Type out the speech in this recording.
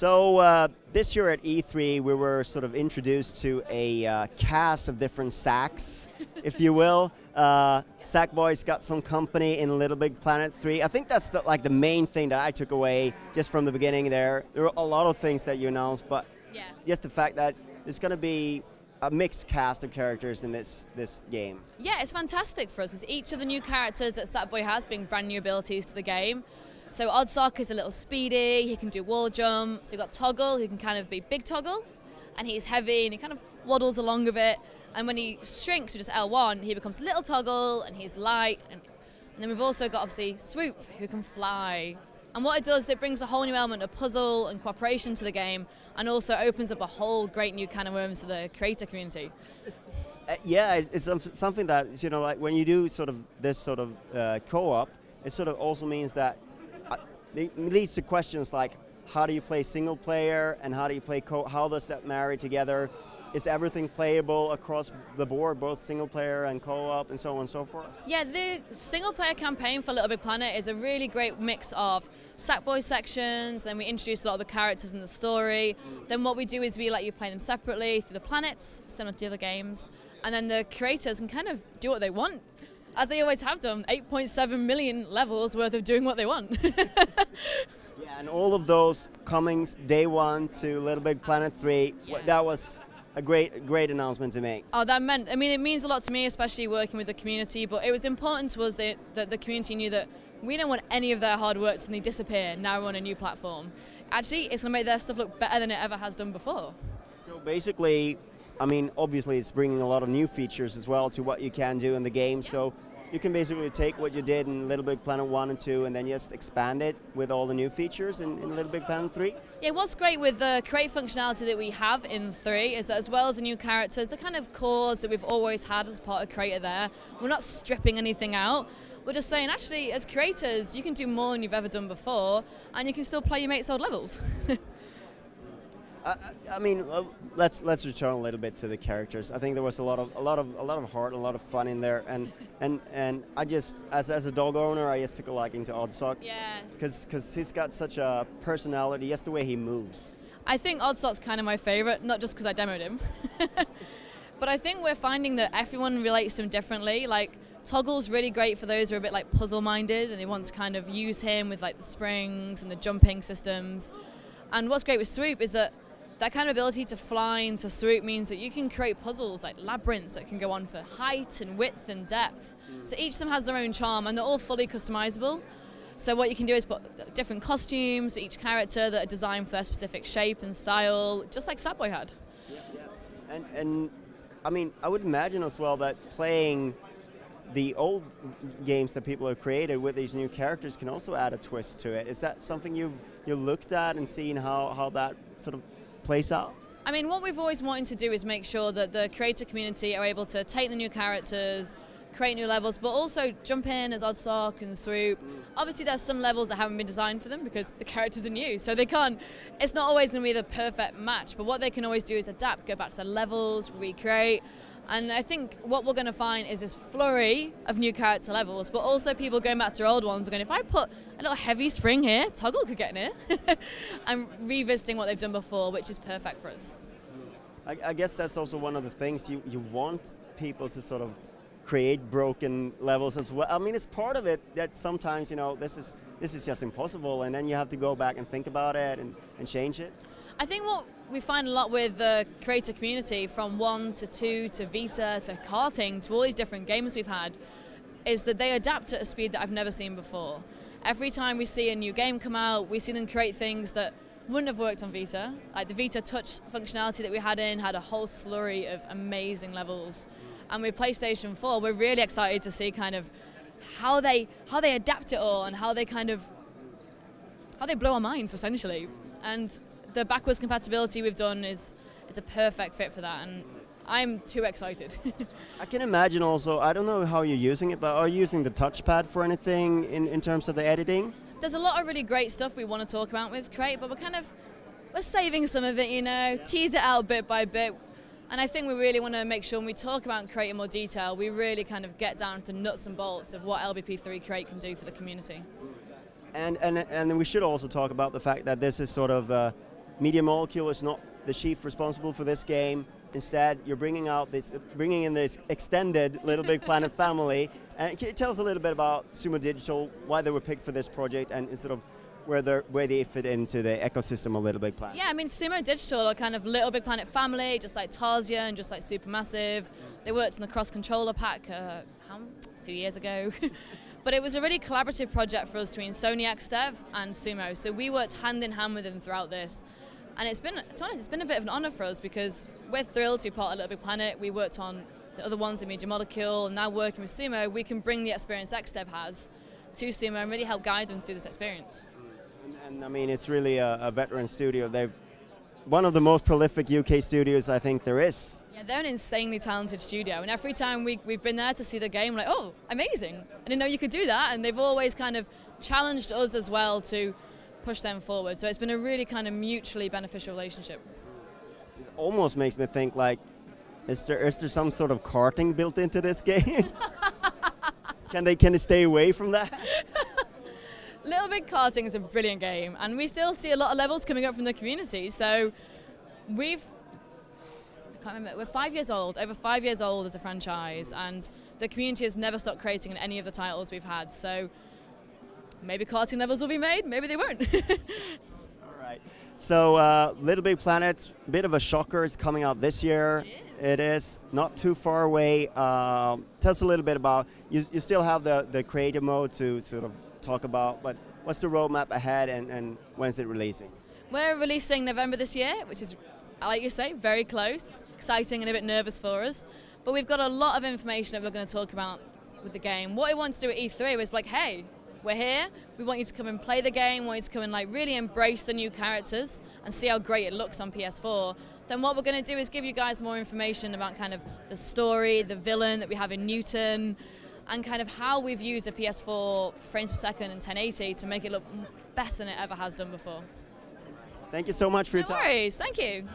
So this year at E3, we were sort of introduced to a cast of different Sacks, if you will. Sackboy's got some company in Little Big Planet 3. I think that's the main thing that I took away just from the beginning there. There were a lot of things that you announced, but just the fact that there's going to be a mixed cast of characters in this game. Yeah, it's fantastic for us because each of the new characters that Sackboy has bring brand new abilities to the game. So Oddsock is a little speedy, he can do wall jump. So we've got Toggle, who can kind of be big Toggle, and he's heavy and he kind of waddles along a bit. And when he shrinks with just L1, he becomes little Toggle and he's light. And then we've also got obviously Swoop, who can fly. And what it does, it brings a whole new element of puzzle and cooperation to the game, and also opens up a whole great new can of worms for the creator community. Yeah, it's something that, you know, like when you do sort of this sort of co-op, it sort of also means that it leads to questions like, how do you play single player and how do you play how does that marry together? Is everything playable across the board, both single player and co-op and so on and so forth? Yeah, the single player campaign for Little Big Planet is a really great mix of Sackboy sections, then we introduce a lot of the characters in the story. Then what we do is we let you play them separately through the planets, similar to the other games, and then the creators can kind of do what they want, as they always have done, 8.7 million levels worth of doing what they want. Yeah, and all of those coming day one to Little Big Planet 3, that was a great announcement to make. Oh, that meant, I mean, it means a lot to me, especially working with the community, but it was important to us that the community knew that we don't want any of their hard work to suddenly disappear now we're on a new platform. Actually, it's going to make their stuff look better than it ever has done before. So basically, I mean, obviously it's bringing a lot of new features as well to what you can do in the game, so you can basically take what you did in Little Big Planet 1 and 2 and then just expand it with all the new features in Little Big Planet 3? Yeah, what's great with the create functionality that we have in 3 is that as well as the new characters, the kind of cores that we've always had as part of Creator there, we're not stripping anything out. We're just saying, actually, as creators, you can do more than you've ever done before, and you can still play your mates' old levels. I mean, let's return a little bit to the characters. I think there was a lot of heart, a lot of fun in there, and I just, as a dog owner, I just took a liking to Oddsock. Yes. Because he's got such a personality, just the way he moves. I think Oddsock's kind of my favorite, not just because I demoed him, but I think we're finding that everyone relates to him differently. Like Toggle's really great for those who are a bit like puzzle-minded and they want to kind of use him with like the springs and the jumping systems. And what's great with Swoop is that kind of ability to fly into Swoop means that you can create puzzles like labyrinths that can go on for height and width and depth. So each of them has their own charm and they're all fully customizable. So what you can do is put different costumes for each character that are designed for their specific shape and style, just like Sackboy had. Yeah. And I mean, I would imagine as well that playing the old games that people have created with these new characters can also add a twist to it. Is that something you've looked at and seen how that sort of plays out? I mean, what we've always wanted to do is make sure that the creator community are able to take the new characters, create new levels, but also jump in as Oddsock and Swoop. Obviously, there's some levels that haven't been designed for them because the characters are new, so they can't. It's not always going to be the perfect match, but what they can always do is adapt, go back to their levels, recreate. And I think what we're going to find is this flurry of new character levels, but also people going back to their old ones are going, if I put a little heavy spring here, Toggle could get in here. And revisiting what they've done before, which is perfect for us. I guess that's also one of the things you want people to sort of create broken levels as well. I mean, it's part of it that sometimes, you know, this is just impossible, and then you have to go back and think about it and change it. I think what we find a lot with the creator community, from 1 to 2 to Vita to karting to all these different games we've had, is that they adapt at a speed that I've never seen before. Every time we see a new game come out, we see them create things that wouldn't have worked on Vita. Like the Vita touch functionality that we had a whole slurry of amazing levels. And with PlayStation 4, we're really excited to see kind of how they adapt it all and how they blow our minds, essentially. And the backwards compatibility we've done is a perfect fit for that, and I'm too excited. I can imagine also, I don't know how you're using it, but are you using the touchpad for anything in terms of the editing? There's a lot of really great stuff we want to talk about with Create, but we're saving some of it, you know, tease it out bit by bit. And I think we really want to make sure when we talk about Create in more detail, we really kind of get down to the nuts and bolts of what LBP3 Create can do for the community. And we should also talk about the fact that this is sort of Media Molecule is not the chief responsible for this game. Instead, you're bringing in this extended Little Big Planet family. And can you tell us a little bit about Sumo Digital, why they were picked for this project, and sort of where they fit into the ecosystem of Little Big Planet? Yeah, I mean, Sumo Digital are kind of Little Big Planet family, just like Tarsia and just like Supermassive. They worked on the Cross Controller pack a few years ago. But it was a really collaborative project for us between Sony XDev and Sumo. So we worked hand in hand with them throughout this. And to be honest, it's been a bit of an honor for us because we're thrilled to be part of Little Big Planet. We worked on the other ones in Media Molecule, and now working with Sumo, we can bring the experience XDev has to Sumo and really help guide them through this experience. And I mean, it's really a veteran studio. They're one of the most prolific UK studios I think there is. Yeah, they're an insanely talented studio, and every time we've been there to see the game, we're like, oh, amazing. I didn't know you could do that, and they've always kind of challenged us as well to push them forward. So it's been a really kind of mutually beneficial relationship. It almost makes me think, like, is there some sort of karting built into this game? Can they stay away from that? Little Big Karting is a brilliant game, and we still see a lot of levels coming up from the community. So we're 5 years old, over 5 years old as a franchise, and the community has never stopped creating in any of the titles we've had. So maybe karting levels will be made, maybe they won't. All right. So Little Big Planet, bit of a shocker, it's coming out this year. It is not too far away. Tell us a little bit about, you still have the creative mode to sort of talk about, but what's the roadmap ahead, and when is it releasing? We're releasing November this year, which is, like you say, very close, exciting and a bit nervous for us. But we've got a lot of information that we're going to talk about with the game. What we wanted to do at E3 was like, hey, we're here, we want you to come and play the game, we want you to come and like really embrace the new characters and see how great it looks on PS4. Then what we're going to do is give you guys more information about kind of the story, the villain that we have in Newton, and kind of how we've used a PS4 frames per second and 1080 to make it look better than it ever has done before. Thank you so much for your time. No worries, thank you.